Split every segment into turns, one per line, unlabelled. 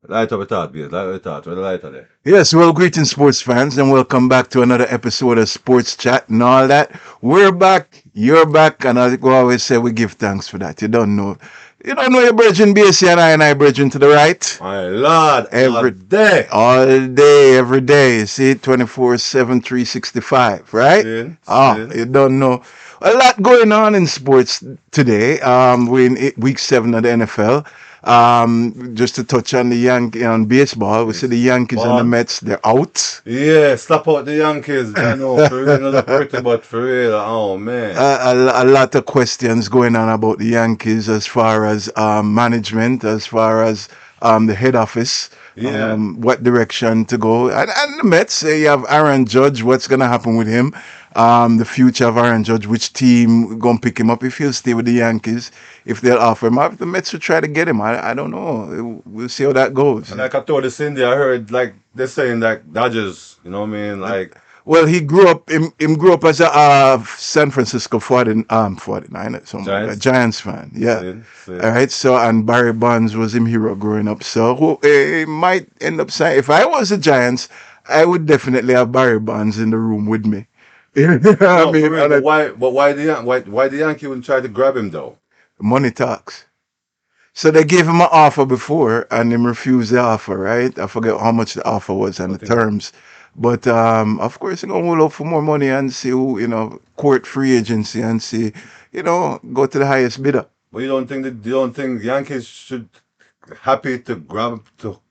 Light up the thought, Beard. Light up the thought. Where the light are there?
Yes, well, greetings, sports fans, and welcome back to another episode of Sports Chat and all that. We're back, you're back, and as we always say, we give thanks for that. You don't know your brethren BC and I brethren to the right.
My Lord, all
Every
day.
all day, every day. See, 24/7, 365, right?
Sin.
You don't know. A lot going on in sports today. We're in week 7 of the NFL. Just to touch on the on baseball, we see the Yankees and the
Ball.
Mets, they're out.
Yeah, slap out the Yankees. I know, for real, not look pretty, but for real. Oh, man.
A lot of questions going on about the Yankees as far as management, as far as the head office,
Yeah.
what direction to go. And the Mets, you have Aaron Judge, what's going to happen with him? The future of Aaron Judge, which team going to pick him up if he'll stay with the Yankees, if they'll offer him up. The Mets will try to get him. I don't know. We'll see how that goes.
And like I told the Cindy, I heard, like, they're saying, like, Dodgers, you know what I mean? Like,
Well, he grew up. Him grew up as a San Francisco 49, something like that,
Giants.
Giants fan. Yeah. All
Sin.
right. So and Barry Bonds was him hero growing up. So he might end up saying, if I was the Giants, I would definitely have Barry Bonds in the room with me. I
No, for
mean,
real, but why the Yankee wouldn't try to grab him, though?
money talks. So they gave him an offer before, and him refused the offer. Right? I forget how much the offer was and the
Nothing.
terms. But of course, you're gonna hold up for more money and see who, court free agency and see, go to the highest bidder.
But you don't think Yankees should happy to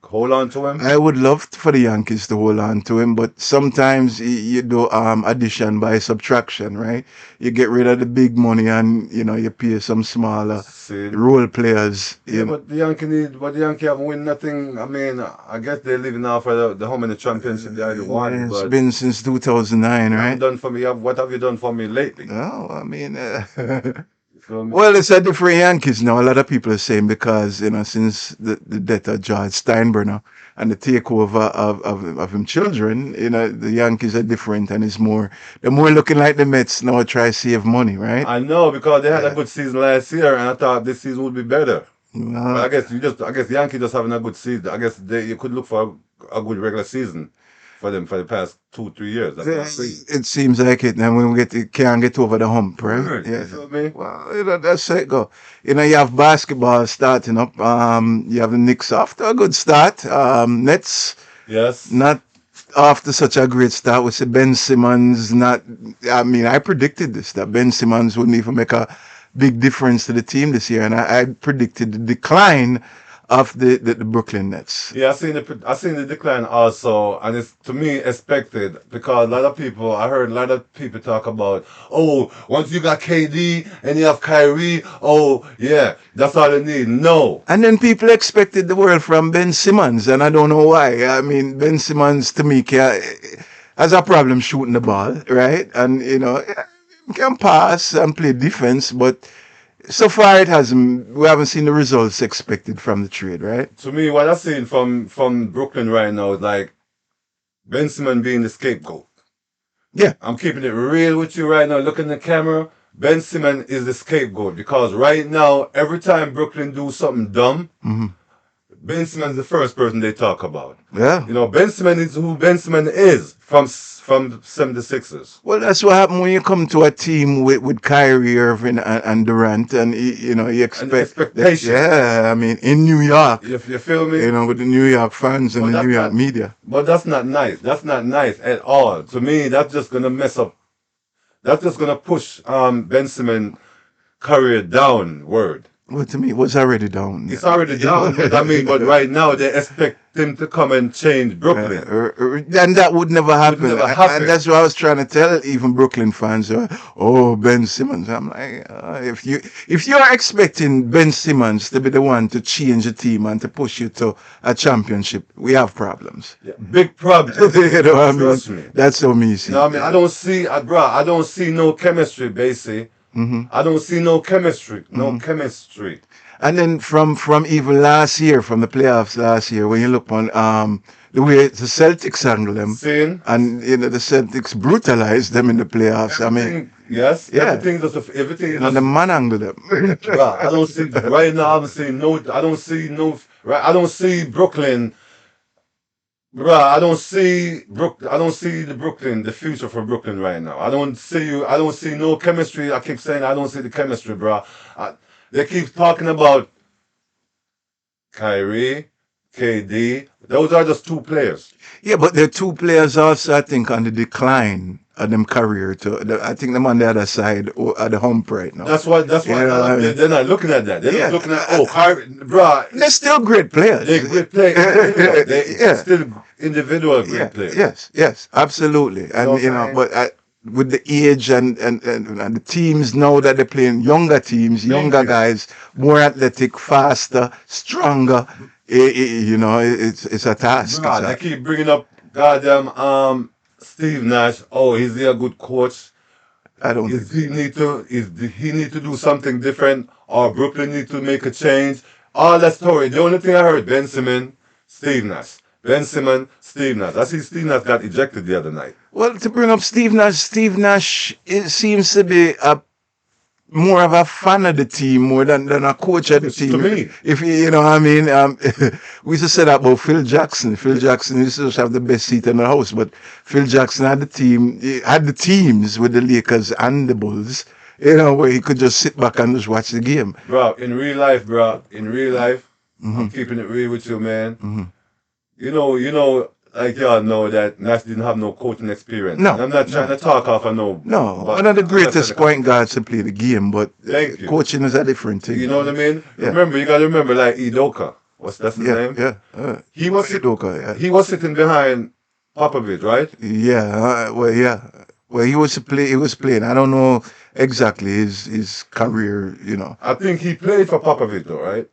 hold on to him?
I would love for the Yankees to hold on to him, but sometimes you do addition by subtraction, right? You get rid of the big money and you pay some smaller
See,
role players.
yeah, but the Yankee haven't win nothing. I mean, I guess they're living off of the how many championship they already won,
It's
but
been since 2009,
you haven't
right?
done for me. What have you done for me lately?
No, I mean,
You feel me?
well, it's a different Yankees now. A lot of people are saying because since the death of George Steinbrenner and the takeover of him children, the Yankees are different and they're more looking like the Mets now. Try to save money, right?
I know because they had a
Yeah.
good season last year, and I thought this season would be better. But I
Well,
guess I guess the Yankees just having a good season. I guess you could look for a good regular season for them for the past 2, 3 years. That's what I'm saying.
it seems like it. And when we can't get over the hump, right?
Word, you
Yeah.
feel me?
Well, that's how it go. You have basketball starting up. You have the Knicks off to a good start. Nets
Yes.
not off to such a great start. We see Ben Simmons not. I mean, I predicted this that Ben Simmons wouldn't even make a big difference to the team this year, and I predicted the decline of the Brooklyn Nets.
Yeah, I seen the decline also, and it's to me expected because a lot of people I heard a lot of people talk about, oh, once you got KD and you have Kyrie, oh yeah, that's all they need. No,
And then people expected the world from Ben Simmons, and I don't know why. I mean, Ben Simmons to me has a problem shooting the ball, right? And can pass and play defense, but so far it hasn't. We haven't seen the results expected from the trade, right?
to me what I seen from Brooklyn right now is like Ben Simmons being the scapegoat.
Yeah.
I'm keeping it real with you right now. Look in the camera. Ben Simmons is the scapegoat because right now, every time Brooklyn do something dumb,
Hmm.
Ben Simmons is the first person they talk about.
Yeah.
Ben Simmons is who Ben Simmons is from 76ers.
Well, that's what happened when you come to a team with Kyrie Irving and Durant, and you
And the
expect that.
expectation.
Yeah, I mean, in New York,
You feel me?
with the New York fans and
But
the
that's
New York
not
media.
but that's not nice. That's not nice at all. To me, that's just gonna mess up. That's just gonna push Ben Simmons' career downward.
Well, to me, it was already down.
It's already down. But I mean, but right now they expect him to come and change Brooklyn.
And that would never
Would
happen.
never happen.
And that's what I was trying to tell even Brooklyn fans. Oh, Ben Simmons. I'm like, if you're expecting Ben Simmons to be the one to change the team and to push you to a championship, we have problems.
Yeah, big problem.
You know what I mean?
Trust me.
That's so me see.
No, I mean I don't see no chemistry, basically.
Hmm.
I don't see no chemistry. No chemistry.
And then from even last year, from the playoffs last year, when you look on the way the Celtics handle them,
Seeing
and the Celtics brutalized them in the playoffs. I mean,
everything, yes,
yeah,
everything is
and the
just
man angle them.
bruh, I don't see right now. I don't see no right? I don't see Brooklyn, bruh. I don't see the Brooklyn, the future for Brooklyn right now. I don't see you. I don't see no chemistry. I keep saying I don't see the chemistry, bruh. I, they keep talking about Kyrie, KD. Those are just two players.
Yeah, but the two players also, I think, on the decline of them career. I think them on the other side at the hump right now.
That's what. That's
You
why
know what I mean?
they're not looking at that. They're
Yeah,
not looking at Kyrie, bruh.
they're still great players.
They great play individual. They
Yeah,
still individual
yeah,
great players.
yes, absolutely.
You know
And
what
you
I'm
know,
saying?
but with the age and the teams now that they're playing younger teams,
Thank
younger
you,
guys, more athletic, faster, stronger. You know, it's a task.
bruh. They keep bringing up goddamn Steve Nash. Oh, is he a good coach?
I don't think
Is
so.
he need to he need to do something different, or Brooklyn need to make a change? All that story. The only thing I heard: Ben Simmons, Steve Nash. Ben Simmons, Steve Nash. I see Steve Nash got ejected the other night.
Well, to bring up Steve Nash, it seems to be a more of a fan of the team more than a coach of the
It's to
team.
me,
If you know what I mean, we used to say that about Phil Jackson. Phil Jackson used to just have the best seat in the house, but Phil Jackson had the team, he had the teams with the Lakers and the Bulls. You know, where he could just sit back and just watch the game.
bro. In real life, bro. In real life,
Hmm.
I'm keeping it real with you, man.
Hmm.
Like y'all know that Nash didn't have no coaching experience. And
No,
I'm not trying
no,
to talk off, I know,
no.
but
One of the
I'm not trying
greatest
to.
point guards to play the game, but
Thank you.
coaching is a different thing.
You know what I mean?
Yeah,
Remember, you got to remember, like Idoka. That's his
yeah,
name?
yeah.
He was sit,
Udoka, yeah.
he was sitting behind Popovich, right?
Yeah, well, yeah. Well, he was play. He was playing. I don't know exactly his career. You know,
I think he played for Popovich, though, right?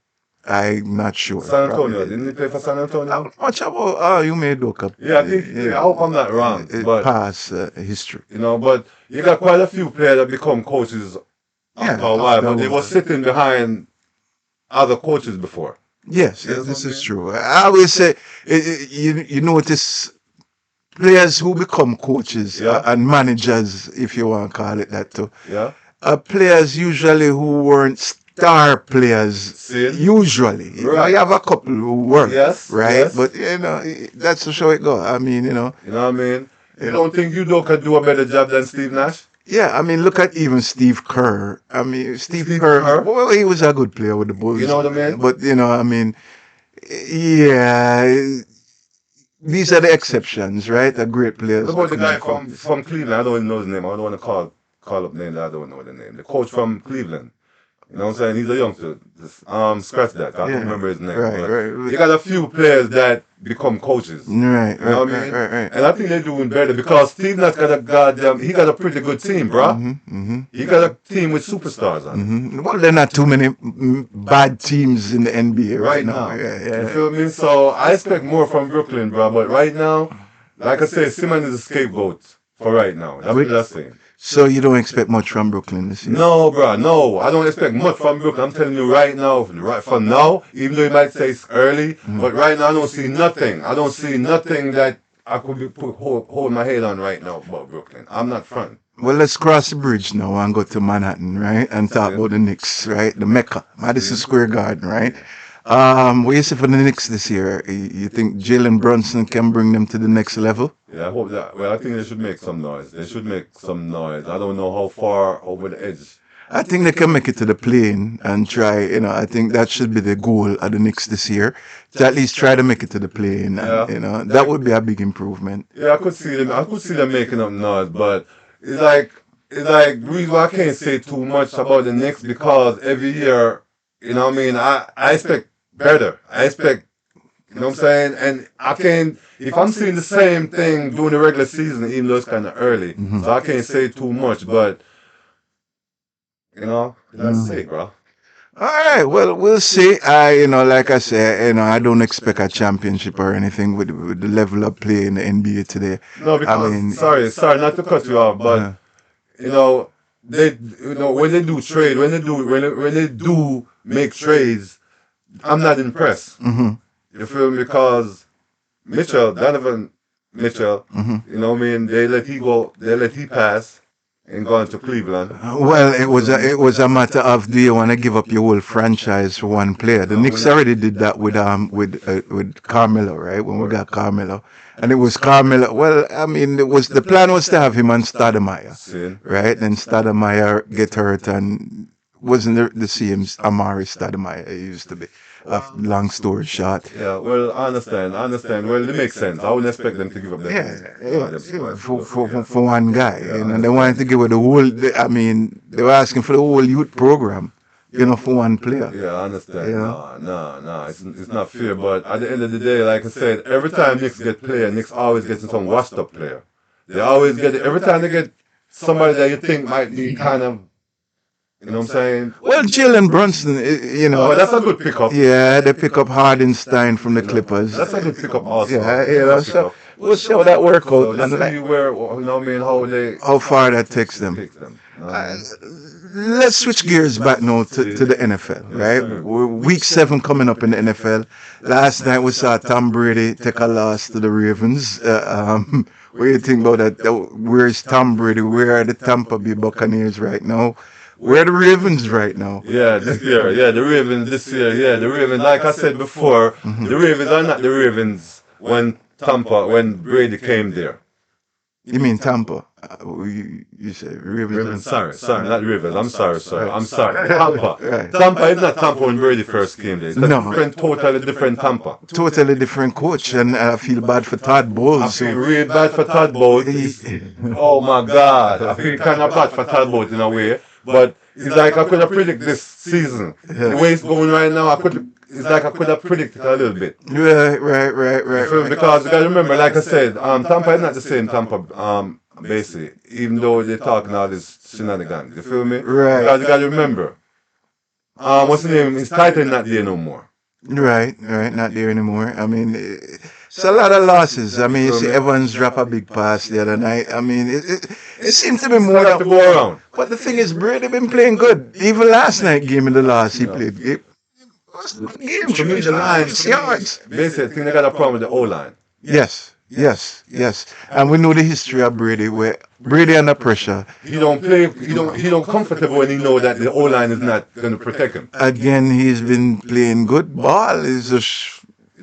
I'm not sure.
San Antonio.
Probably.
Didn't he play for San
How
Antonio?
much about you made look up?
Yeah, I think he did. I hope I'm not wrong. But,
Past history.
but you got quite a few players that become coaches
Yeah,
after a while, but they were sitting behind other coaches before.
yes,
You know
this
what I
is
mean?
true. I always say you notice players who become coaches
Yeah,
and managers, if you want to call it that too.
yeah.
Players usually who weren't star players.
See?
Usually, you know, you
Right.
have a couple who were,
Yes,
right?
yes.
But you know, that's how it go. I mean,
You know what I mean? You
you know,
don't think Udo can do a better job than Steve Nash?
yeah. I mean, look at even Steve Kerr. I mean, Steve
Steve
Kerr.
Kerr?
Well, he was a good player with the
You
Bulls,
know what I mean?
but you know, I mean, yeah, these are the exceptions, right? The great
What
players
about the
become
guy
the coaches.
from Cleveland? I don't even know his name. I don't want to call up names. I don't know the name. The coach from Cleveland. You know what I'm saying? He's a youngster. Just, scratch that. I can't
Yeah,
remember his name.
right,
But
right,
you got a few players that become coaches.
right,
You know
right,
what I
right,
mean?
right, right.
And I think they're doing better because Steve Nash got a he got a pretty good team, bruh.
Mm-hmm, mm-hmm.
He got a team with superstars on it.
Well, there are not too many bad teams in the NBA right
Right
now.
now.
Yeah,
You
yeah.
feel me? So I expect more from Brooklyn, bro. But right now, like I said, Simmons is a scapegoat for right now. That's what I'm saying.
So you don't expect much from Brooklyn this year?
No, bro, no. I don't expect much from Brooklyn. I'm telling you right now, right from now, even though you might say it's early, but right now I don't see nothing. I don't see nothing that I could hold my head on right now about Brooklyn. I'm not front.
Well, let's cross the bridge now and go to Manhattan, right? And talk
See?
about the Knicks, right? The Mecca, Madison
See?
Square Garden, right? What do you say for the Knicks this year? You think Jalen Brunson can bring them to the next level?
Yeah, I hope that. Well, I think they should make some noise. They should make some noise. I don't know how far over the edge.
I think they can make it to the plane and try. You know, I think that should be the goal of the Knicks this year, to at least try to make it to the plane, and
Yeah.
you know that would be a big improvement.
Yeah, I could see them. I could see them making up noise, but it's like the reason why I can't say too much about the Knicks because every year, you know what I mean. I expect better. I expect, you know what I'm saying, and I can't. If I'm seeing the same thing during the regular season, even though it's kind of early, so I can't say too much. But that's it, bro.
All right, well, we'll see. You know, like I said, you know, I don't expect a championship or anything with the level of play in the NBA today.
No,
I
because
mean,
sorry, not to cut you off, but
uh,
you know when they do trade, when they do make trades, I'm not impressed.
mhm,
You feel me? Because Donovan Mitchell,
mhm.
you know what I mean? They let he go, they let he pass. and going to Cleveland.
Well, it was a matter of, do you want to give up your whole franchise for one player? The Knicks already did that with Carmelo, right? When we got Carmelo, and it was Carmelo. Well, I mean, the plan was to have him on Stoudemire,
See?
right? And Stoudemire get hurt and wasn't the same Amari Stoudemire it used to be. Long story short.
Yeah, well, I understand. Well, it makes sense. I wouldn't expect them to give up that.
Yeah, for one guy, they wanted to give it the whole. I mean, they were asking for the whole youth program, for one player.
Yeah, I understand.
Yeah.
No, it's not fair. But at the end of the day, like I said, every time Knicks get player, Knicks always getting some washed up player. They always get it. Every time they get somebody that you think might be kind of, you know what I'm saying?
Well, Jalen Brunson,
Oh, that's a good pickup.
yeah, they pick up Hardenstein from the Clippers.
That's a good pickup also.
Yeah,
That's a
so
pickup.
we'll see how that work
So
out
let's
and
see where, you know what I mean, how they
how far that takes them.
pick them.
Let's switch gears back now to the NFL, right? Week 7 coming up in the NFL. Last night we saw Tom Brady take a loss to the Ravens. What do you think about that? Where's Tom Brady? Where are the Tampa Bay Buccaneers right now? Where are the Ravens right now?
Yeah, this year. Yeah, the Ravens this year. Yeah, the Ravens. Like I said before, the Ravens are not the Ravens when Brady came there.
You mean Tampa? You say Ravens?
Ravens, sorry, not Ravens. I'm sorry, sir. I'm sorry.
Right.
Tampa is not Tampa when Brady first came there. It's a
No.
totally different Tampa.
Totally different coach, and I feel bad for Todd
I
Bowles.
feel really bad for Todd Bowles. Oh my God, I feel kind of bad for Todd Bowles in a way, but it's like I could have predicted this season. The way it's going right now, it's like I could have predicted a little bit.
Right.
Because you gotta remember, like I said, Tampa is not the same Tampa, basically, even though they're talking all this shenanigans. You feel me?
Right.
Because you gotta remember, what's the name? His title not there no more.
Right, not there anymore. I mean, it's a lot of losses. I mean, you see Evans drop a big pass the other night. I mean, it seems to be more
Not to
than
go around.
But the thing is, Brady been playing good. Even last night game in the loss, he played. It was a good game.
To me, the line,
yards.
basically, I think they got a problem with the O line.
Yes. And we know the history of Brady, where Brady under pressure.
He don't play. He don't comfortable when he know that the O line is not going to protect him.
Again, he's been playing good ball. It's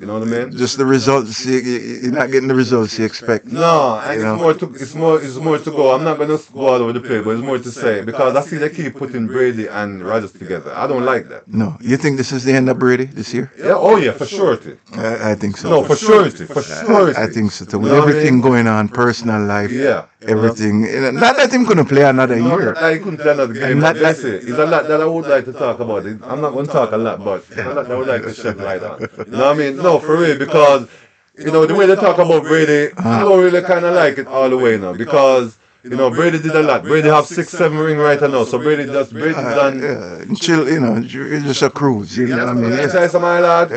You know what I mean?
just the results. You're not getting the results you expect.
No, and
You know?
it's more to go. I'm not gonna go all over the place, but it's more to say because I see they keep putting Brady and Rodgers together. I don't like that.
No, you think this is the end of Brady this year?
Yeah, oh yeah, for surety.
I think so.
No, for surety, for surety.
I think so too. With
You know what I
everything
mean?
going on, personal life,
Yeah.
everything. Not that him gonna play another
No,
year.
I couldn't play another game.
Not that-
That's it. It's a lot that I would like to talk about. I'm not going to talk a lot, but it's a lot that I would like to shed light on. You know what I mean? No, for real, because, the way they talk about Brady, I don't really kind of like it all the way now, because, Brady did a lot. Brady have 6, 7 ring right now, so Brady done.
Yeah, chill. It's just a cruise. You know what I mean?
Let me tell you something, my lad.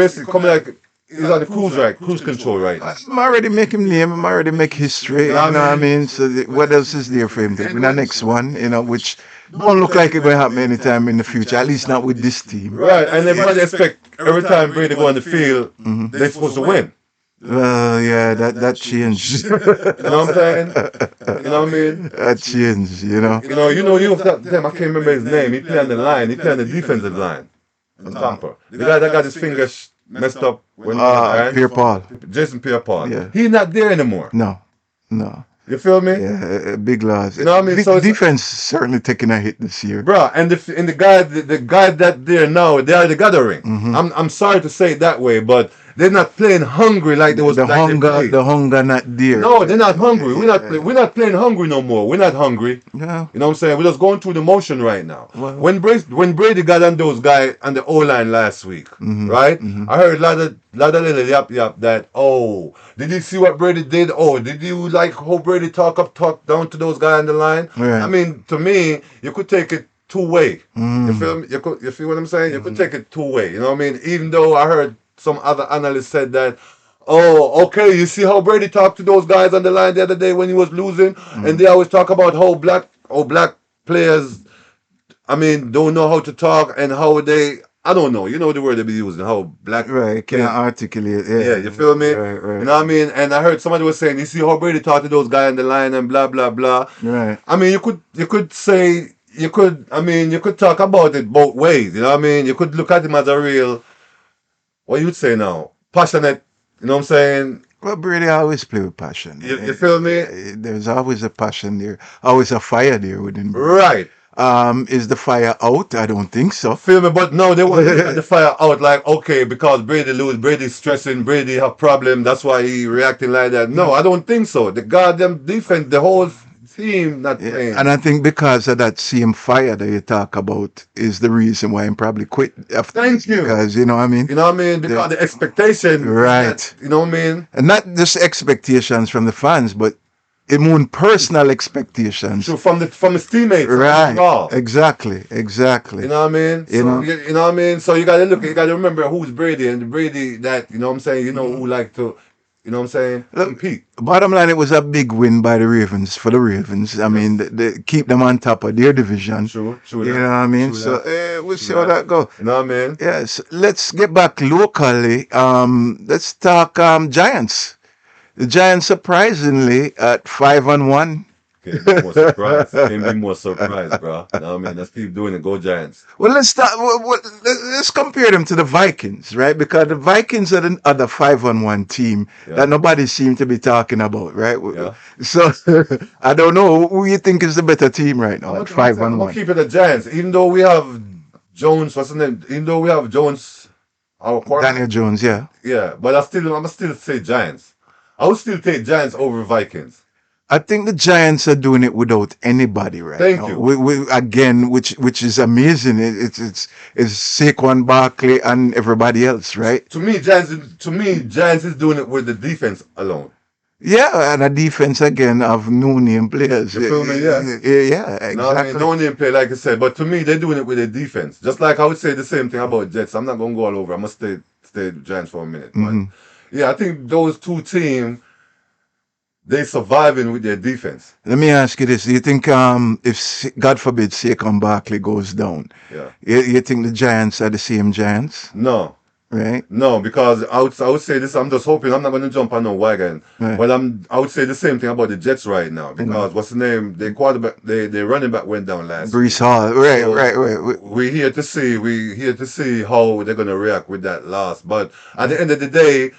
Basically, come like, he's on the cruise control right now.
I'm already make him name. I'm already make history. You know what I mean? So what else is there for him to win the next one? Which don't look like it's going to happen anytime in the future. At least not with this team.
Right, and everybody expect every time Brady go on the field, they're supposed to win.
Yeah, that changed.
You know what I'm saying? You know what I mean?
That changed.
You have that damn, I can't remember his name. He play on the line. He play on the defensive line in Tampa. The guy that got his fingers messed up when
Pierre Paul.
Jason Pierre-Paul.
Yeah.
He's not there anymore.
No.
You feel me?
Yeah, a big loss.
You know what I mean? So it's-
defense certainly taking a hit this year.
Bruh, and the guy that there now, they are the gathering. I'm sorry to say it that way, but they're not playing hungry like they was
The
like they
hunger,
played.
the hunger not there.
No, they're not hungry. We're not playing hungry no more. We're not hungry.
No.
You know what I'm saying? We're just going through the motion right now.
Well-
When Brady got on those guys on the O line last week, right? I heard a lot of little yap that, oh, did you see what Brady did? Oh, did you like how Brady talk down to those guys on the line?
Right.
I mean, to me, you could take it two-way. You feel me? You feel what I'm saying? You could take it two-way. You know what I mean? Even though I heard some other analyst said that, oh, okay, you see how Brady talked to those guys on the line the other day when he was losing, and they always talk about how black players, don't know how to talk and how they I don't know. You know the word they be using, how black
Right, can't
players.
articulate.
Yeah,
Yeah,
you feel me?
right,
You
right,
know what I mean? And I heard somebody was saying, you see how Brady talked to those guys on the line and blah blah blah.
right.
I mean, you could say you could talk about it both ways. You know what I mean? You could look at him as a real, what you'd say now, passionate. You know what I'm saying?
Well, Brady always play with passion.
You feel me?
There's always a passion there, always a fire there within Brady.
Right.
Is the fire out? I don't think so.
Feel me? But no, they want to look at the fire out like, okay, because Brady lose, Brady stressing, Brady have problem, that's why he reacting like that. No, I don't think so. The goddamn defense, the whole team not
Yeah,
playing.
and I think because of that same fire that you talk about is the reason why I'm probably quit after
Thank
this,
you.
because you know what I mean.
You know what I mean? Because
The,
the expectation is that,
right,
you know what I mean?
and not just expectations from the fans, but immune personal expectations.
So from his teammates,
Right,
overall.
exactly,
You
exactly.
know what I mean?
You
So
know,
you know what I mean? So you gotta remember who's Brady and the Brady that, you know what I'm saying, you know who like to, you know what I'm saying,
look,
compete.
bottom line, it was a big win by the Ravens for the Ravens. I mean,
Yes.
they keep them on top of their division.
True
You know
that.
what I mean?
True
So
that.
we'll
True
see how
that.
that go.
You know what I mean?
Yes, let's get back locally. Let's talk Giants. The Giants surprisingly at 5-1.
Can't be more surprised. Can't be more surprised, bro. You know what I mean? Let's keep doing it. Go Giants.
Well, let's start. Let's compare them to the Vikings, right? Because the Vikings are the other 5-1 team
Yeah.
that nobody seems to be talking about, right?
Yeah.
So I don't know who you think is the better team right now at five
I'm
on
gonna
one.
keep it the Giants. Even though we have Jones, what's his name? Even though we have Jones, our quarterback.
Daniel Jones, yeah.
Yeah, but I'm still say Giants. I would still take Giants over Vikings.
I think the Giants are doing it without anybody right
Thank
now.
you.
Again, which is amazing. It's Saquon Barkley and everybody else, right?
Giants is doing it with the defense alone.
Yeah, and a defense again of no name players.
You feel me? Yeah.
Yeah,
No, I mean,
exactly.
no name play, like I said, but to me, they're doing it with their defense. Just like I would say the same thing about Jets. I'm not gonna go all over. I'm gonna stay Giants for a minute. But
hmm
yeah, I think those two teams they surviving with their defense.
Let me ask you this: do you think if God forbid Saquon Barkley goes down,
Yeah.
you think the Giants are the same Giants,
No.
right?
No, because I would say this. I'm just hoping I'm not going to jump on no wagon,
Right.
but I would say the same thing about the Jets right now
You know,
because what's the name? Their quarterback, their running back went down last week.
Brees Hall, right,
So
right.
we here to see how they're going to react with that loss. But at the end of the day,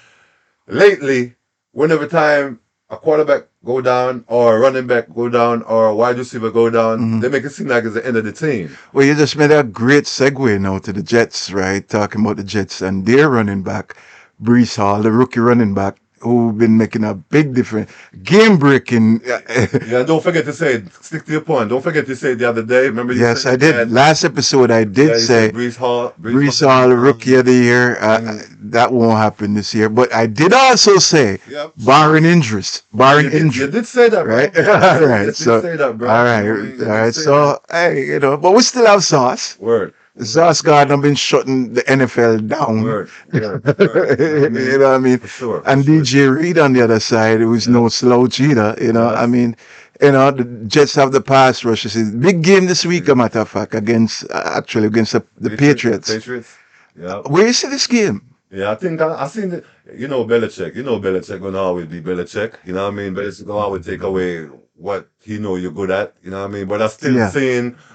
lately, whenever time a quarterback go down or a running back go down or a wide receiver go down,
Mhm.
they make it seem like it's the end of the team.
Well, you just made a great segue now to the Jets, right? Talking about the Jets and their running back, Brees Hall, the rookie running back, who've been making a big difference, game breaking.
Yeah, don't forget to say, stick to your point. Don't forget to say the other day. Remember you
Yes, I
said
did.
that,
Last episode, I
yeah,
did
you said
say Brees Hall, rookie of the year.
and
That won't happen this year. But I did also say,
yep.
barring injuries,
Yeah,
barring
you
injury,
did say that, bro.
right?
Yeah,
All
you
right.
did
So,
say that, bro.
all
You
right,
know what I
all
mean? You did
right.
say that.
So, hey, but we still have Sauce.
Word.
Sauce Gardner been shutting the NFL down.
Word. Word. You know what I
You
mean?
know what I mean?
For sure. For
And
sure.
DJ Reed on the other side, it was
Yeah.
no slouch either. I
Yes.
mean, the Jets have the pass rush. It's a big game this week, a matter of fact, against actually against the Patriots.
Patriots. Yeah.
Where you see this game?
Yeah, I think I seen it. You know Belichick. You know Belichick gonna always be Belichick. You know what I mean? Belichick gonna always take away what he know you're good at. You know what I mean? But
Yeah.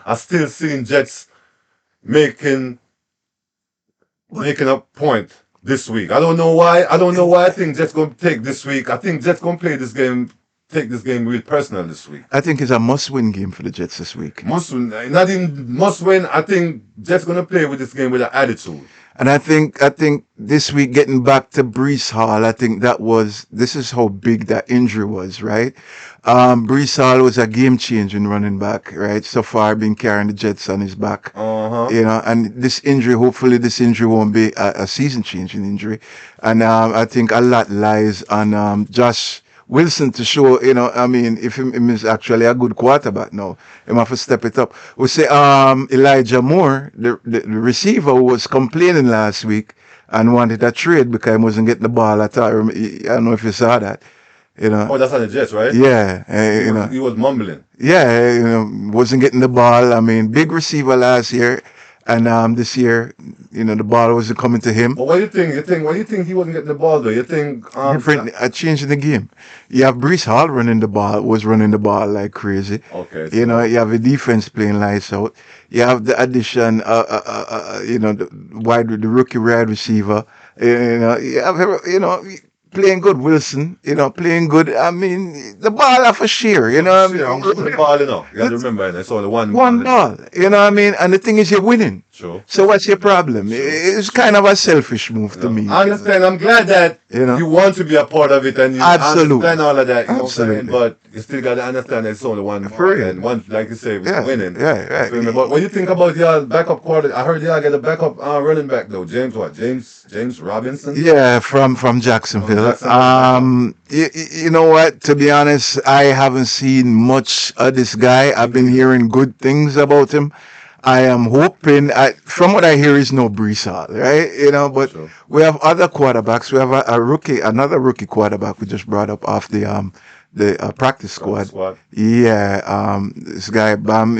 I still seen Jets making making a point this week. I don't know why. I don't know why I think Jets gonna take this week. I think Jets gonna play this game, take this game real personal this week.
I think it's a must-win game for the Jets this week.
Must win, not even must win. I think Jets gonna play with this game with an attitude.
And I think this week getting back to Brees Hall, I think this is how big that injury was, right? Brees Hall was a game changing running back, right? So far been carrying the Jets on his back.
Uh huh.
And this injury, hopefully this injury won't be a season changing injury. And I think a lot lies on Josh Wilson to show, I mean, if him is actually a good quarterback now, him have to step it up. We say Elijah Moore, the receiver, was complaining last week and wanted a trade because he wasn't getting the ball at all. I don't know if you saw that.
Oh, that's on the Jets, right?
Yeah,
He was mumbling.
yeah, wasn't getting the ball. I mean, big receiver last year, And this year, the ball wasn't coming to him.
But what do you think? Why do you think he wasn't getting the ball though? You think
Different, a change in the game. You have Brees Hall was running the ball like crazy.
okay, so
You have a defense playing lights out. You have the addition, the rookie wide receiver. You have, playing good. Wilson, playing good. I mean, the ball off a sheer.
shit, I'm putting the ball, you got to remember it's only one
One
ball.
ball. You know what I mean? And the thing is, you're winning.
True.
So what's your problem?
True.
It's kind of a selfish move to me.
I understand. I'm glad that you want to be a part of it and you
Absolutely.
understand all of that. You know what I'm saying?
Absolutely.
But you still got to understand that it's only one
For
ball
real.
and one, like you say,
Yeah,
winning.
yeah,
You feel me?
yeah.
But what do you think about your backup quarter? I heard y'all get a backup running back though. James what? James Robinson.
Yeah, from Jacksonville.
Jacksonville.
You know what? To be honest, I haven't seen much of this guy. I've been hearing good things about him. I am hoping. From what I hear, he's no Brees Hall, right? But
Sure.
we have other quarterbacks. We have another rookie quarterback we just brought up off the practice squad. Yeah, this guy Bam.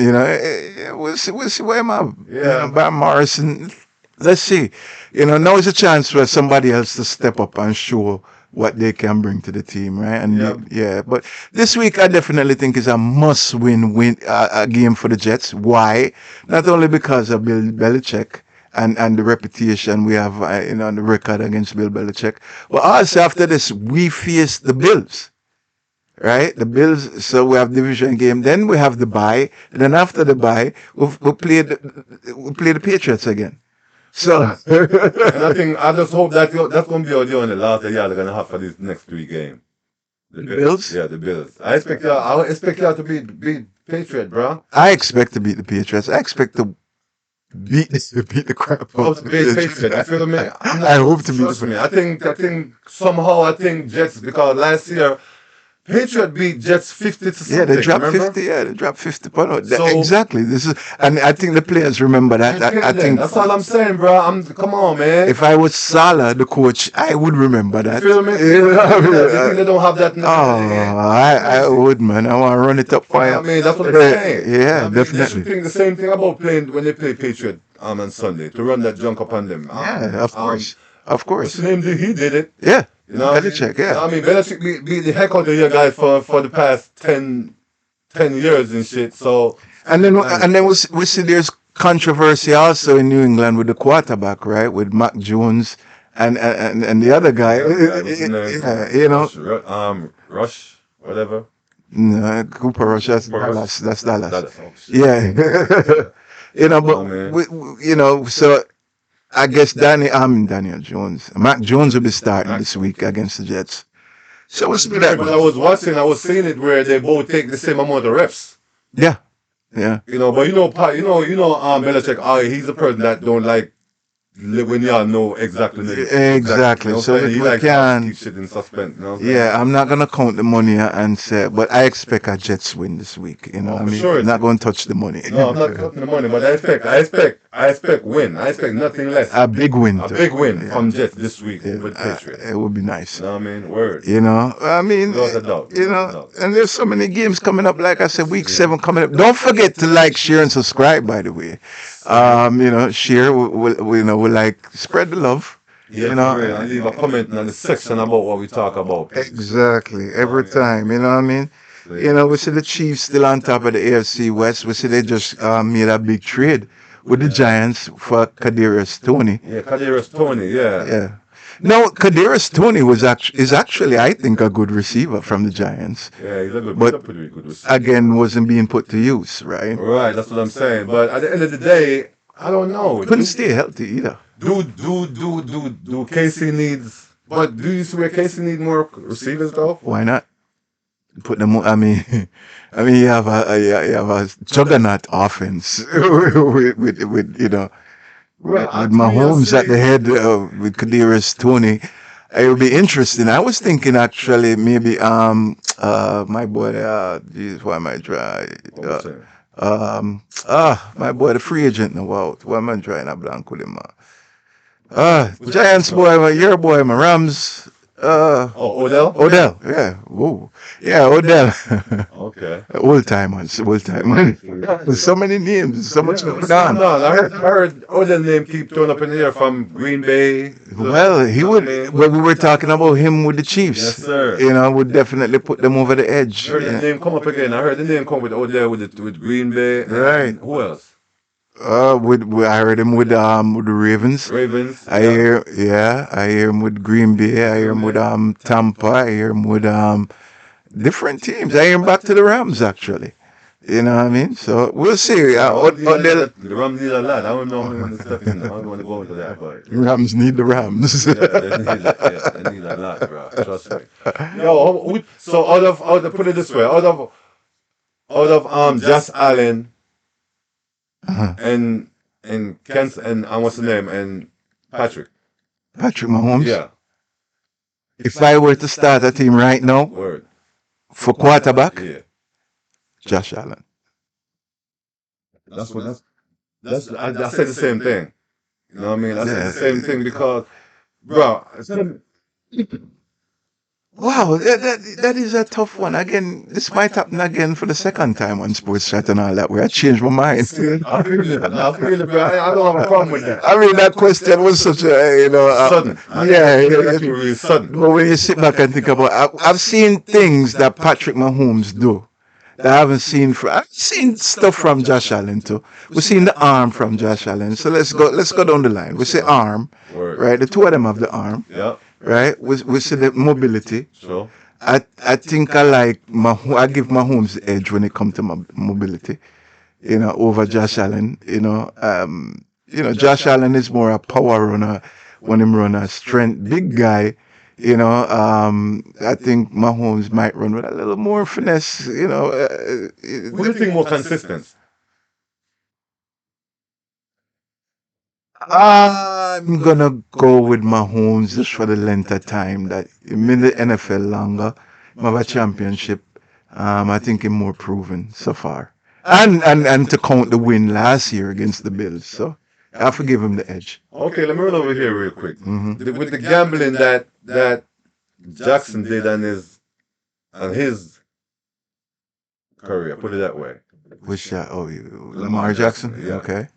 We'll see where I'm at.
Yeah.
Bam Morrison. Let's see. Now is a chance for somebody else to step up and show what they can bring to the team, right? And
Yeah.
but this week I definitely think is a must-win a game for the Jets. Why? Not only because of Bill Belichick and the reputation we have, on the record against Bill Belichick, but also after this we face the Bills. Right, the Bills. So we have division game. Then we have the bye. And then after the bye, we play the Patriots again. So
And I just hope that that's going to be the only loss that y'all are going to have for these next 3 games. The
Bills?
Yeah, the Bills. I expect y'all to beat Patriot, bro.
I expect to beat the Patriots. I expect to beat the crap out
Hope
of
to
the
beat
Patriots.
Patriot. You feel me?
I hope to beat
Trust
the
me. I think somehow Jets, because last year Patriot beat Jets 50 to something.
Yeah, they dropped
remember?
50. Yeah, they dropped 50 points.
So-
Exactly. And I think the players remember that. I think
that's all I'm saying, bro. Come on, man.
if I was Salah, the coach, I would remember that.
You feel me?
You know what I mean?
You think they don't have that in the
I would, man. I want to run it up for
I
you.
mean, that's what I'm saying.
Yeah,
I mean, They
definitely.
should think the same thing about playing when they play Patriot on Sunday to run that junk upon them.
Yeah, of course. Of
What's
course.
his name? He did it.
Yeah.
You know what I mean?
Belichick, yeah.
I mean, Belichick beat the heck out of you guys for the past 10 years and shit. So
And then we see there's controversy also in New England with the quarterback, right? With Mac Jones and the other guy.
Rush, whatever.
No, Cooper Rush, that's
Cooper Rush.
Dallas. That's Dallas.
Oh, shit.
Yeah. But
Oh, man.
so I guess Daniel Jones. Mac Jones will be starting this week against the Jets. So what's
But I was seeing it where they both take the same amount of reps.
Yeah.
But Belichick, he's a person that don't like when y'all know exactly.
Exactly.
You know what
So
I'm saying? He
we
likes
can-
to keep shit in suspense. You know what I'm saying?
Yeah, I'm not gonna count the money and say, but I expect a Jets win this week. You know what I
for
mean?
sure.
I'm not gonna touch the money.
No, I'm not cutting the money, but I expect win. I expect nothing less.
A big win.
A big win
Yeah.
from Jets this week
Yeah,
with Patriots.
it would be nice.
You know what I mean? Word.
I mean,
Without a doubt. Without a doubt.
and there's so many games coming up. Like I said, week 7 coming up. Don't forget to like, share, and subscribe. By the way, share. We like spread the love.
Yeah,
You know,
for real. And leave a comment in the section about what we talk about.
Exactly. Every
yeah.
time. You know what I mean? We see the Chiefs still on top of the AFC West. We see they just made a big trade with the Giants for Kadarius Toney.
Yeah, Kadarius Toney, yeah.
Yeah. No, Kadarius Toney is actually, I think, a good receiver from the Giants.
Yeah, he's a
But
pretty good receiver.
Again, wasn't being put to use, right?
Right, that's what I'm saying. But at the end of the day, I don't know.
Couldn't stay healthy either.
Do Casey needs? But do you see where Casey needs more receivers though?
Why not? Put them. I mean, you have a juggernaut offense with Mahomes at the head with Kadarius Toney. It would be interesting. I was thinking actually maybe my boy geez, why am I dry? My boy the free agent now out. Why am I drawing a blank with him? Giants boy, your boy, my Rams.
Oh, Odell?
Odell. Yeah. Whoa. Yeah, Odell.
Okay.
Old timers. Old timers. There's so many names. So much
Yeah,
going
what's going
on.
on? I heard Odell name keep throwing up in the air from Green Bay.
Well, he
I
would.
mean,
When we were talking about him with the
yes,
Chiefs,
sir.
would definitely put them over the
I
edge.
heard that
Yeah.
name come up again. I heard the name come with Odell with Green Bay
Right.
and who else?
I heard him with the Ravens.
Ravens.
I
Yeah.
hear, yeah, I hear him with Green Bay. I hear him with
Green
Tampa. I hear him with different teams. I hear him back to the Rams actually. You know what I mean? So we'll see.
Rams need a lot.
Odell,
The Rams need a lot. I don't know how many step in. I don't want to go into that, but
Rams need the Rams.
yeah, they need a lot, bro. Trust me. Yo, so out of put it this way, out of Josh Allen
Uh-huh.
and Kent and what's the name and Patrick.
Patrick Mahomes.
Yeah,
If I were to start a team right now
word.
for quarterback,
Yeah,
Josh Allen.
that's what I said the same thing. You know what I mean? I said the same thing because, bro,
Wow, that is a tough one. Again, this might happen again for the second time on Sports Chat and all that, where I changed my mind.
I feel it. I feel it, bro. I don't have a problem with that.
I mean, that question was such a,
Sudden.
yeah,
That's really sudden.
but when you sit back and think about I've seen things that Patrick Mahomes do that I've seen stuff from Josh Allen too. We've seen the arm from Josh Allen. So let's go down the line. We say arm,
Word.
right? The two of them have the arm,
Yeah,
right? We see the mobility.
sure.
I think I like I give Mahomes the edge when it comes to mobility, over Josh Allen. Josh Allen is more a power runner when him run a strength big guy. I think Mahomes might run with a little more finesse.
Who do you think more consistent?
I'm gonna go with Mahomes just for the length of time that I'm in the NFL longer. Have a championship. I think he's more proven so far. And to count the win last year against the Bills. So I have to give him the edge.
Okay, let me run over here real quick.
Hmm.
With the gambling that Jackson did on his career, put it that way.
Which Lamar Jackson?
Yeah.
Okay.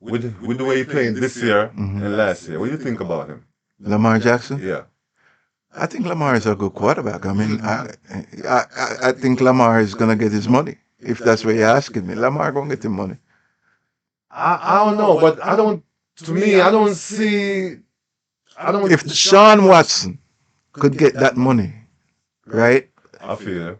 With the way he played this year
Hmm.
and last year, what do you think about him?
Lamar Jackson?
Yeah.
I think Lamar is a good quarterback. I mean, I think Lamar is gonna get his money. If that's what you're asking me, Lamar gonna get his money.
I don't know, but I don't. To me, I don't see. I don't.
If Deshaun Watson could get that money, right?
I feel it.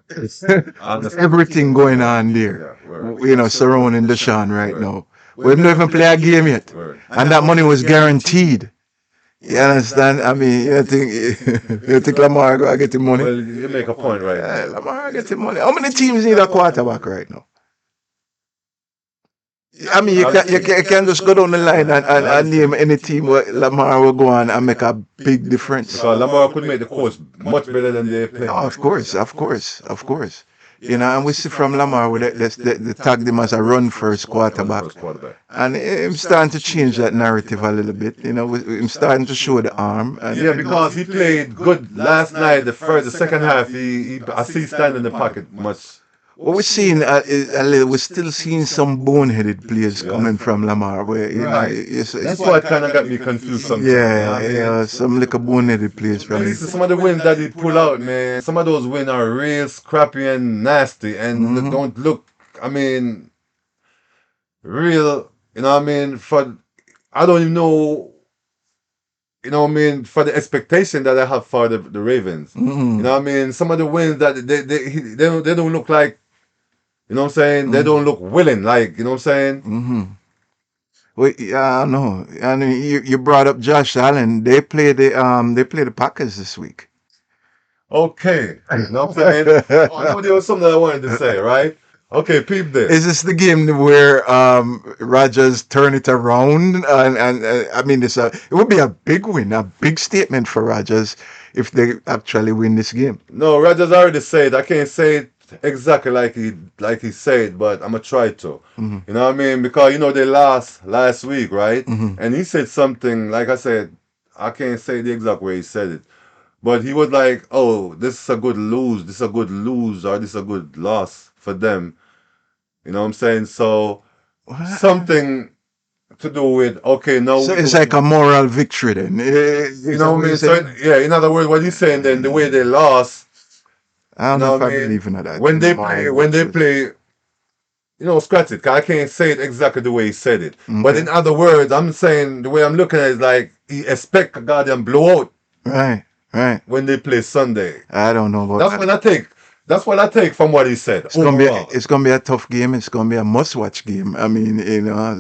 I understand.
Everything going on there,
Yeah, word.
surrounding Deshaun right now. We haven't even played a game yet,
Word.
and that money was guaranteed. You understand? I mean, you think Lamar gonna get the money?
Well, you make a point right
Yeah,
there.
Lamar get the money. How many teams need a quarterback right now? I mean, you can just go down the line and name any team where Lamar will go on and make a big difference.
Because Lamar could make the course much better than they play.
Oh, of course, of course, of course. And we see from Lamar, they tagged him as a run first quarterback.
First quarterback.
And I'm starting to change that narrative a little bit. I'm starting to show the arm. And,
Yeah, because he played good last night. The second half, I see stand in the pocket much.
what we're seeing, we're still seeing some boneheaded players
Yeah.
coming from Lamar. Where
Right. That's why it kind of got me confused sometimes.
yeah, some little boneheaded players from
Listen, some of the wins that he pull out, man. Some of those wins are real scrappy and nasty, and
Mhm.
don't look. I mean, real. You know what I mean? I don't even know. You know what I mean? For the expectation that I have for the Ravens.
Mhm.
You know what I mean? Some of the wins that they don't look like. You know what I'm saying? They don't look willing. Like you know what I'm saying?
Mm-hmm. Well, yeah, I know. I mean, you brought up Josh Allen. They play the Packers this week.
Okay. You know what I'm saying? Oh, I know there was something I wanted to say, right? Okay, peep this.
Is this the game where Rogers turn it around? And I mean, it would be a big win, a big statement for Rogers if they actually win this game.
No, Rogers already said. I can't say it exactly like he said, but I'm gonna try to.
Hmm.
You know what I mean? Because they lost last week, right?
Hmm.
And he said something like I said. I can't say the exact way he said it, but he was like, "Oh, this is a good lose. This is a good lose, or this is a good loss for them." You know what I'm saying? So
What?
something to do with okay, now
So
we
it's
don't.
like a moral victory then.
You
Is that
know
what
what I
you're
mean? So
saying?
yeah, in other words, what he's saying then the way they lost.
I
You
don't know
know
if
what
I
I mean?
believe in that,
When
in
they
moral
play, when they
virtues.
play, scratch it. 'Cause I can't say it exactly the way he said it. But
Okay.
in other words, I'm saying the way I'm looking at it is like he expect a goddamn blowout
Right. Right.
when they play Sunday.
I don't know about
That's
that.
what I take. That's what I take from what he said overall.
It's gonna be a tough game. It's gonna be a must-watch game. I mean,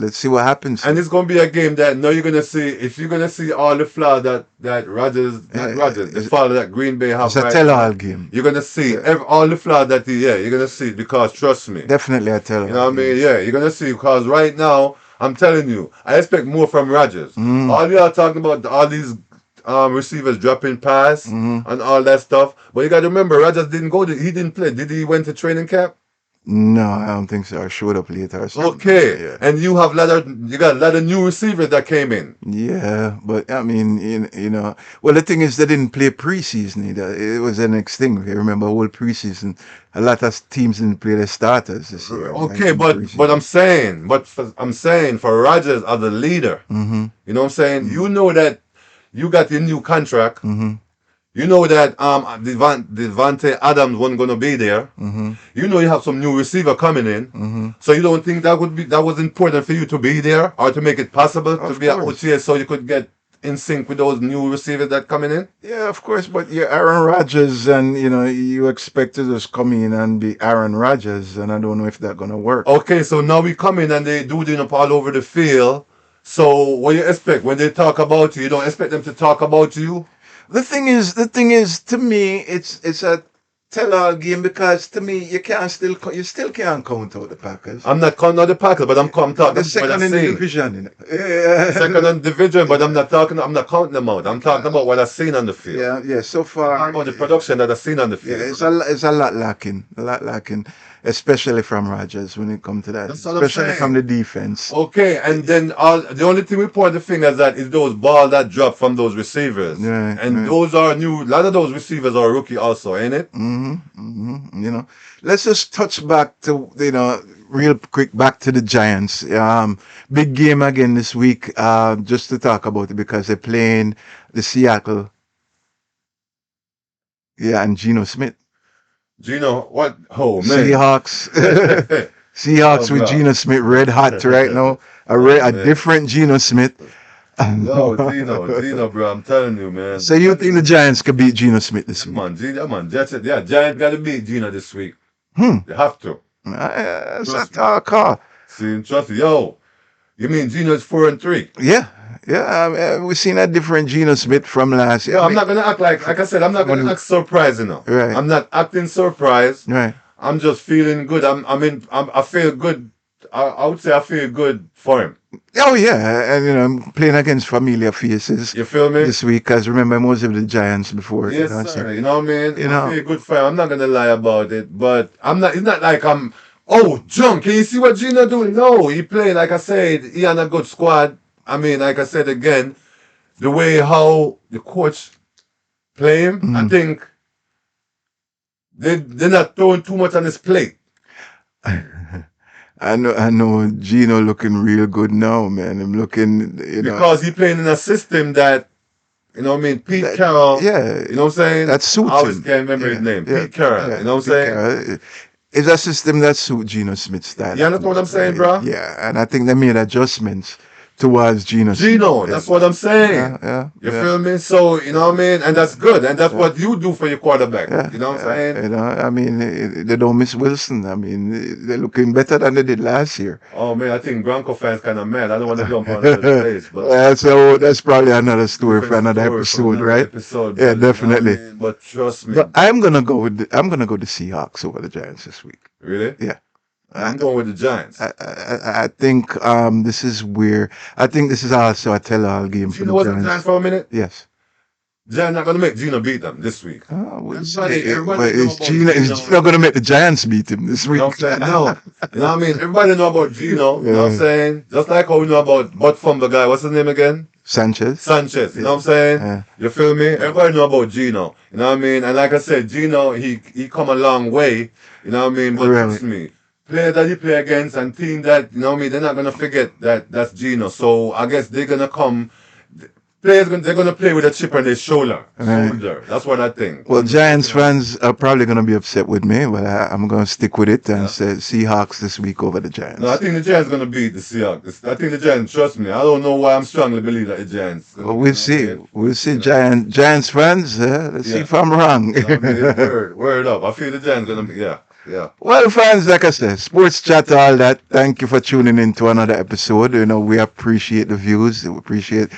let's see what happens
And
here.
it's gonna be a game that now you're gonna see if you're gonna see all the flaws that not Rogers, the
It's,
flaw that Green Bay
it's
have
a
right now.
tell-all game.
You're gonna see
Yeah,
all the flaws that you're gonna see because trust me.
definitely a
You
tell-all
know what I mean?
game.
Yeah, you're gonna see because right now I'm telling you, I expect more from Rodgers.
Mm,
All you are talking about all these receivers dropping pass
mm.
and all that stuff, but you got to remember Rodgers didn't go. He didn't play. Did he went to training camp?
No, I don't think so. I showed up later or something.
Okay,
Yeah.
and you got a lot of new receivers that came in.
Yeah, but I mean, well, the thing is, they didn't play preseason either. It was the next thing. If you remember, whole preseason, a lot of teams didn't play their starters this year, right,
Okay,
in
but
preseason.
I'm saying for Rodgers as a leader,
Mm-hmm.
you know what I'm saying?
Mm-hmm.
You know that you got your new contract.
Mm-hmm.
You know that Devante Adams wasn't gonna be there.
Mm-hmm.
You know you have some new receiver coming in.
Mm-hmm.
So you don't think that was important for you to be there or to make it possible to
Of
be at
course.
OTS so you could get in sync with those new receivers that coming in?
Yeah, of course, but you're Aaron Rodgers, and you expect to just come in and be Aaron Rodgers, and I don't know if that's gonna work.
Okay, so now we come in and they do it up all over the field. So what you expect when they talk about you? You don't expect them to talk about you?
The thing is, to me, it's a tell-all game because to me, you still can't count out the Packers.
I'm not counting out the Packers, but I'm
The
talking what I'm
second in the
saying.
division,
Second
innit?
on division, but
Yeah,
I'm not counting them out. I'm talking about what I've seen on the field.
yeah, yeah. So
I'm
far,
talking about the production that I've seen on the
yeah,
field,
it's
bro.
a lot lacking, especially from Rodgers when it comes to that,
That's what I'm
especially from
saying.
the defense.
Okay, and then the only thing we point the fingers at is those balls that drop from those receivers.
Right,
And
right.
those are new, a lot of those receivers are rookie also, ain't it?
Let's just touch back to real quick back to the Giants. Big game again this week. Just to talk about it because they're playing the Seattle, yeah, and Geno Smith
Gino, what? Oh, man.
Seahawks.
Oh,
Seahawks with
God.
Geno Smith red hot right now.
Oh,
A
man.
different Geno Smith.
Yo, Gino, bro, I'm telling you, man.
So you think the Giants could beat Geno Smith this
Come
week?
on, Gino, come on. That's it. Yeah, Giants got to beat Gino this week.
Hmm.
They have to.
That's a
Trust me.
tall call.
See, trust me. Yo, you mean Gino's 4-3?
Yeah, yeah. We've seen a different Geno Smith from last year.
Yo, I'm not gonna act like I said, I'm not gonna
When-
act surprised, you know.
right,
I'm not acting surprised.
right.
I'm just feeling good. I feel good. I would say I feel good for him.
Oh yeah, and I'm playing against familiar faces
You feel me?
this week. Cause remember most of the Giants before.
Yes,
So
sir. You know what I mean?
you
I
know,
feel good for him. I'm not gonna lie about it, but I'm not. It's not like I'm. Oh, John, can you see what Gino doing? No, he playing like I said. He on a good squad. I mean, like I said again, the way how the coach play him, I
mm.
think they're not throwing too much on his plate.
I know Gino looking real good now, man. I'm looking.
Because he playing in a system that, you know what I mean, Pete
That,
Carroll,
yeah,
you know what I'm saying?
that
I
suits
always
him.
can't remember his
Yeah,
name.
yeah,
Pete Carroll,
yeah.
you know what I'm
Pete
saying?
Carroll. It's a system that suits Geno Smith's style
You
of
understand what
play.
I'm saying, bro?
Yeah, and I think they made adjustments towards Geno Smith.
Gino,
Yeah,
that's what I'm
yeah,
saying.
yeah,
You
yeah.
feel me? So, you know what I mean? And that's good. And that's
Yeah.
what you do for your quarterback.
Yeah,
You know what I'm
yeah,
saying?
I mean, they don't miss Wilson. I mean, they're looking better than they did last year.
Oh, man, I think Bronco fans kind of mad. I don't want to jump on his face, but
So that's probably another story for
different
another
story for
episode,
another
right?
episode,
Yeah,
brother. You know what I
definitely.
mean? But trust me.
But I'm gonna go the Seahawks over the Giants this week.
Really?
Yeah.
I'm going with the Giants.
I think this is where I think this is also a tell-all game for
Gino
the
wasn't playing
Giants.
for a minute.
Yes.
Giants not going to make Gino beat them this week.
We'll see.
Everybody
But
know
is
about
Gino gonna make the Giants beat him this
You
week?
know what I'm saying? No. You know what I mean? Everybody know about Gino. You know what I'm
Yeah.
saying? Just like how we know about butt fumble guy. What's his name again?
Sanchez.
Sanchez, you know what I'm saying?
Yeah.
You feel me? Everybody know about Gino. You know what I mean? And like I said, Gino, he come a long way. You know what I mean? But
Right.
trust me, players that he play against and team that, you know what I mean, they're not gonna forget that that's Gino. So I guess they're gonna come they're gonna play with a chip on their shoulder.
Right.
Shoulder. That's what I think.
Well, Giants
You know,
fans are probably going to be upset with me, but I'm going to stick with it and
yeah.
say Seahawks this week over the
No, I
Giants.
think the Giants gonna beat the Seahawks. I think the Giants, trust me, I don't know why I'm strongly believe that the Giants
Well,
gonna, you
we'll
know what I
see.
mean?
We'll see.
You know,
Giants fans, let's see
yeah.
if I'm wrong.
You know what I mean? Word up. I feel the Giants gonna be, yeah, yeah.
Well, fans, like I said, sports chat, all that. Thank you for tuning in to another episode. You know, we appreciate the views. We appreciate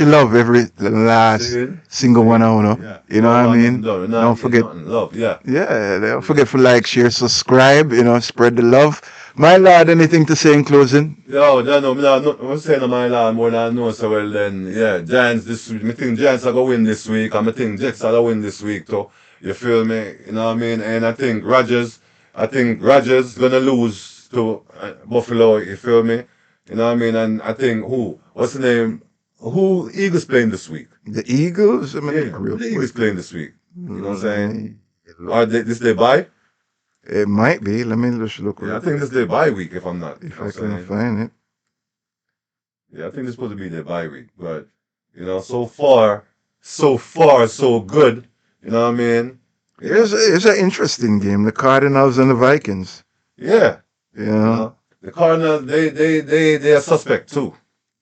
love every last
See?
single one.
See?
I know.
Yeah.
You
We
know what
don't
I
want nothing
mean?
done. We're
Don't
not getting
forget.
nothing. Love, yeah.
Yeah, don't
Yeah.
forget to like, share, subscribe. You know, spread the love. My lord, anything to say in closing?
Yo, I'm saying to my lad more than I know so well then, yeah, Giants this week. I think Giants are gonna win this week, and I think Jets are gonna win this week too. You feel me? You know what I mean? And I think Rogers gonna lose to Buffalo, you feel me? You know what I mean? And I think what's the name? Who Eagles playing this week?
The Eagles? I mean,
Yeah,
look
who
real
the
quick.
Eagles playing this week? You know what I'm saying?
Mm,
Are they this their bye?
It might be. Let me just look
Yeah, I
real
think
quick
this their bye week if I'm not, you
if
know
I
what I'm
can
saying?
find it.
Yeah, I think this supposed to be their bye week, but you know, so far, so good. You know what I mean? Yeah,
It's an interesting game. The Cardinals and the Vikings.
yeah.
You
You
know,
know, the Cardinals, they are suspect too.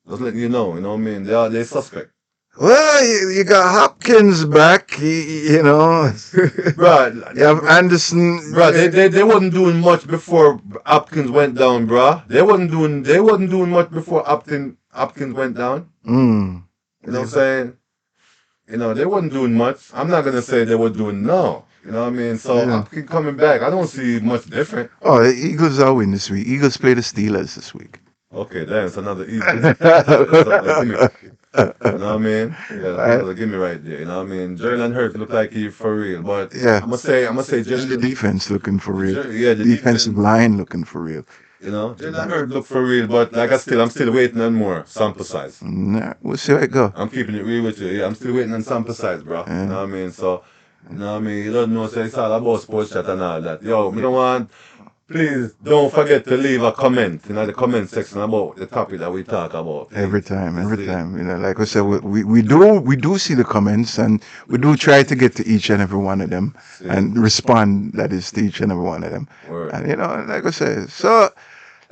Just let you know. You know what I mean? They suspect.
well, you got Hopkins back. You know,
Bruh,
you have Anderson.
bruh, they wasn't doing much before Hopkins went down, bruh. They wasn't doing much before Hopkins went down.
Mm.
You know what I'm saying? You know, they wasn't doing much. I'm not gonna say they were doing no. You know what I mean? So
Yeah.
Hopkins coming back, I don't see much different.
Oh, the Eagles are win this week. Eagles play the Steelers this week.
Okay, that's another easy. That's another gimme. You know what I mean? Yeah, that's another gimme right there. You know what I mean? Jalen Hurts look like he for real, but
Yeah.
I'm gonna say
Just the
Jalen.
defense looking for real.
Yeah, the
Defensive
defense.
line looking for real.
You know, Jalen Hurts look for real, but like I'm still waiting on more sample size.
Nah, we'll see how it go.
I'm keeping it real with you. Yeah, I'm still waiting on sample size, bro. You know what I mean? So, you know what I mean? You don't know, so it's all about sports chat and all that. Yo, we don't want. Please don't forget to leave a comment in the comment section about the topic that we talk about.
Every time.
See?
You know, like I said, we do see the comments and we do try to get to each and every one of them
See?
and respond. That is to each and every one of them.
Word.
And you know, like I said, so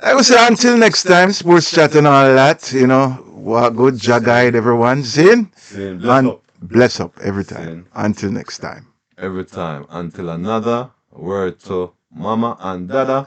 like I say, until next time, sports chat and all that. You know, what good Jah guide everyone. Zin
Same. Bless
and
up.
bless up every time.
Sin.
Until next time.
Every time. Until another word to mama and dada.